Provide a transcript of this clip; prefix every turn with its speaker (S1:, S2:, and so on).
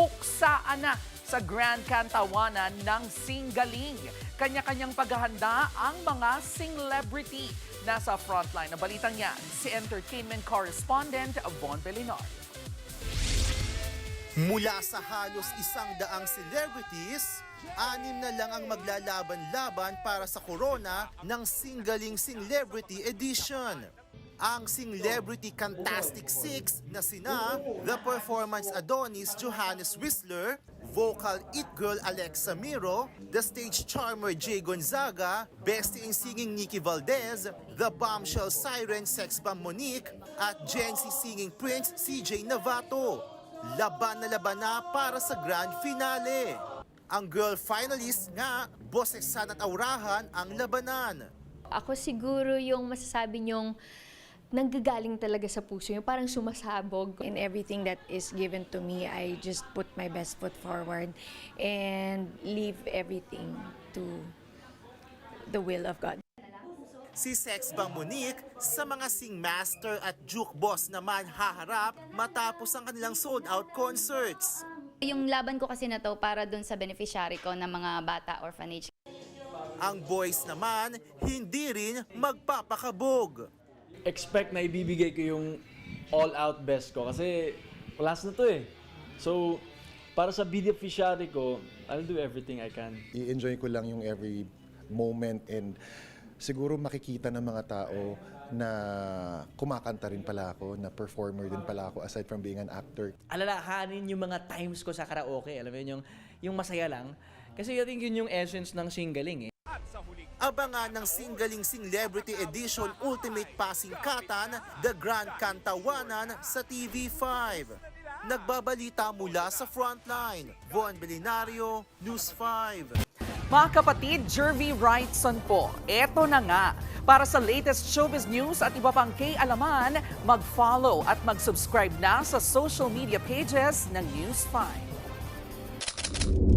S1: huksaan na sa Grand Cantawanan ng Singaling. Kanya-kanyang paghahanda ang mga celebrity. Nasa frontline na balitang yan, si entertainment correspondent Von Belinoy.
S2: Mula sa halos 100 celebrities, 6 na lang ang maglalaban-laban para sa corona ng Singaling Celebrity Edition. Ang Celebrity Fantastic Six na sina The Performance Adonis Johannes Whistler, Vocal It Girl Alexa Miro, The Stage Charmer Jay Gonzaga, Bestie in Singing Nikki Valdez, The Bombshell Siren Sex Bomb Monique, at Gen Z Singing Prince CJ Navato. Laban na para sa grand finale. Ang girl finalists nga, Bossesan at Aurahan ang labanan.
S3: Ako siguro yung masasabi niyong nanggagaling talaga sa puso, yung parang sumasabog.
S4: In everything that is given to me, I just put my best foot forward and leave everything to the will of God.
S2: Si Sex Bomb Monique sa mga singmaster at juke boss naman haharap matapos ang kanilang sold-out concerts.
S5: Yung laban ko kasi na to para dun sa beneficiary ko ng mga bata orphanage.
S2: Ang boys naman hindi rin magpapakabog.
S6: Expect na ibibigay ko yung all-out best ko kasi last na to eh. So, para sa beneficiary ko, I'll do everything I can.
S7: I-enjoy ko lang yung every moment and siguro makikita ng mga tao na kumakanta rin pala ako, na performer din pala ako aside from being an actor.
S8: Alalahanin yung mga times ko sa karaoke. Alam mo yun, yung masaya lang. Kasi I think yun yung essence ng Singaling eh.
S2: Abangan ng Singaling Celebrity Edition Ultimate Pasingkatan, The Grand Cantawanan sa TV5. Nagbabalita mula sa Frontline, Von Belinario, News 5.
S1: Mga kapatid, Jervy Wrightson po. Eto na nga. Para sa latest showbiz news at iba pang kay-alaman, mag-follow at mag-subscribe na sa social media pages ng News 5.